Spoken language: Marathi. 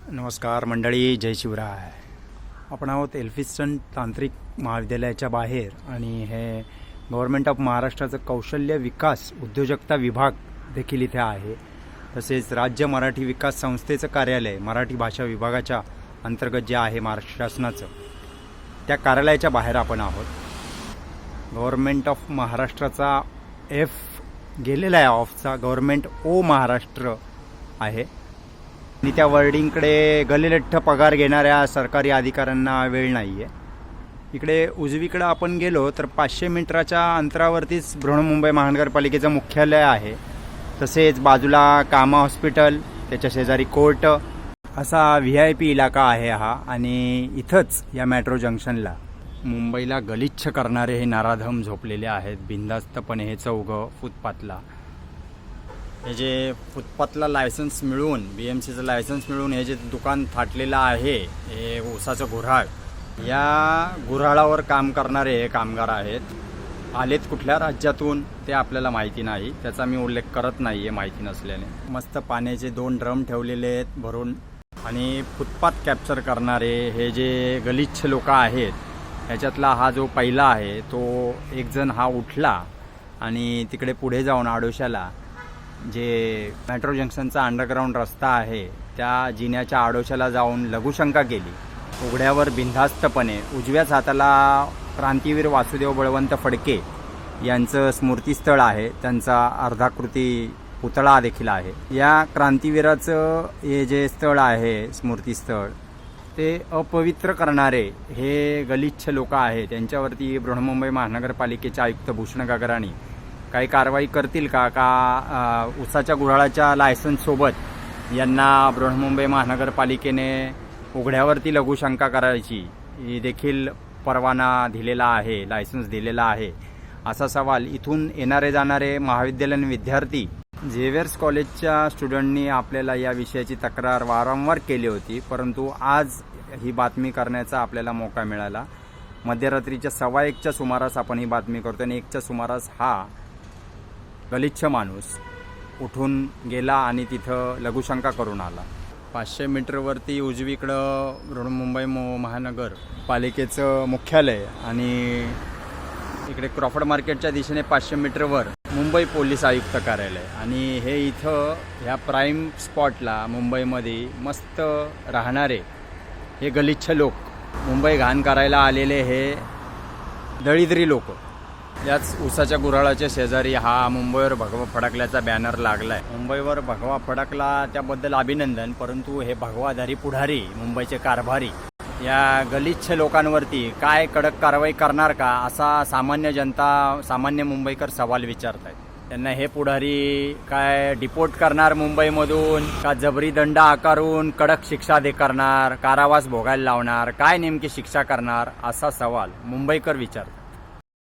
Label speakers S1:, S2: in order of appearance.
S1: नमस्कार मंडळी, जय शिवराय. आपण आहोत एल्फिन्स्टन तांत्रिक महाविद्यालयाच्या बाहेर आणि हे गव्हर्नमेंट ऑफ महाराष्ट्राचं कौशल्य विकास उद्योजकता विभाग देखील इथे आहे. तसेच राज्य मराठी विकास संस्थेचं कार्यालय मराठी भाषा विभागाच्या अंतर्गत जे आहे महाराष्ट्र शासनाचं, त्या कार्यालयाच्या बाहेर आपण आहोत. गव्हर्नमेंट ऑफ महाराष्ट्राचा एफ गेलेला आहे, ऑफचा गव्हर्नमेंट ओ महाराष्ट्र आहे आणि त्या वर्डिंगकडे गलिलठ्ठ पगार घेणाऱ्या सरकारी अधिकाऱ्यांना वेळ नाही आहे. इकडे उजवीकडे आपण गेलो तर 500 मीटरच्या अंतरावरतीच बृहन्मुंबई महानगरपालिकेचं मुख्यालय आहे. तसेच बाजूला कामा हॉस्पिटल, त्याच्या शेजारी कोर्ट, असा VIP इलाका आहे हा. आणि इथंच या मेट्रो जंक्शनला मुंबईला गलिच्छ करणारे हे नराधम झोपलेले आहेत बिनधास्तपणे. हे चौघं फुटपाथला, हे जे फुटपाथला लायसन्स मिळून, BMCचं लायसन्स मिळून हे जे दुकान थाटलेलं आहे, हे ऊसाचं गुऱ्हाळ, या गुऱ्हाळावर काम करणारे हे कामगार आहेत. आलेत कुठल्या राज्यातून ते आपल्याला माहिती नाही, त्याचा मी उल्लेख करत नाही आहे माहिती नसल्याने. मस्त पाण्याचे 2 ड्रम ठेवलेले आहेत भरून. आणि फुटपाथ कॅप्चर करणारे हे जे गलिच्छ लोक आहेत, ह्याच्यातला हा जो पहिला आहे तो एक जण हा उठला आणि तिकडे पुढे जाऊन आडोशाला, जे मेट्रो जंक्शनचा अंडरग्राऊंड रस्ता आहे त्या जिन्याच्या आडोशाला जाऊन लघुशंका केली. उघड्यावर बिनधास्तपणे उजव्याच हाताला क्रांतीवीर वासुदेव बळवंत फडके यांचं स्मृतीस्थळ आहे, त्यांचा अर्धाकृती पुतळा देखील आहे. या क्रांतीवीराचं हे जे स्थळ आहे, स्मृतीस्थळ, ते अपवित्र करणारे हे गलिच्छ लोक आहेत. त्यांच्यावरती बृहन्मुंबई महानगरपालिकेचे आयुक्त भूषण गागराणी काही कारवाई करतील का ऊसाच्या गुऱ्हाळाच्या लायसन्ससोबत यांना बृहन्मुंबई महानगरपालिकेने उघड्यावरती लघुशंका करायची देखील परवाना दिलेला आहे, लायसन्स दिलेला आहे, असा सवाल इथून येणारे जाणारे महाविद्यालयीन विद्यार्थी, झेवियर्स कॉलेजच्या स्टुडंटनी आपल्याला या विषयाची तक्रार वारंवार केली होती. परंतु आज ही बातमी करण्याचा आपल्याला मौका मिळाला. मध्यरात्रीच्या 1:15च्या सुमारास आपण ही बातमी करतो आणि 1च्या सुमारास हा गलिच्छ माणूस उठून गेला आणि तिथं लघुशंका करून आला. 500 मीटरवरती उजवीकडं बृहन्मुंबई महानगरपालिकेचं मुख्यालय आणि इकडे क्रॉफर्ड मार्केटच्या दिशेने 500 मीटरवर मुंबई पोलीस आयुक्त कार्यालय. आणि हे इथं ह्या प्राईम स्पॉटला मुंबईमध्ये मस्त राहणारे हे गलिच्छ लोक, मुंबई घाण करायला आलेले हे दळिद्री लोक. याच ऊसाच्या गुऱ्हाळाच्या शेजारी हा मुंबईवर भगवा फडकल्याचा बॅनर लागलाय. मुंबईवर भगवा फडकला त्याबद्दल अभिनंदन, परंतु हे भगवाधारी पुढारी, मुंबईचे कारभारी, या गलिच्छ लोकांवरती काय कडक कारवाई करणार का, असा सामान्य जनता, सामान्य मुंबईकर सवाल विचारत आहेत. त्यांना हे पुढारी काय डिपोर्ट करणार मुंबईमधून, का जबरी दंड आकारून कडक शिक्षा करणार, कारावास भोगायला लावणार, काय नेमकी शिक्षा करणार, असा सवाल मुंबईकर विचारतात.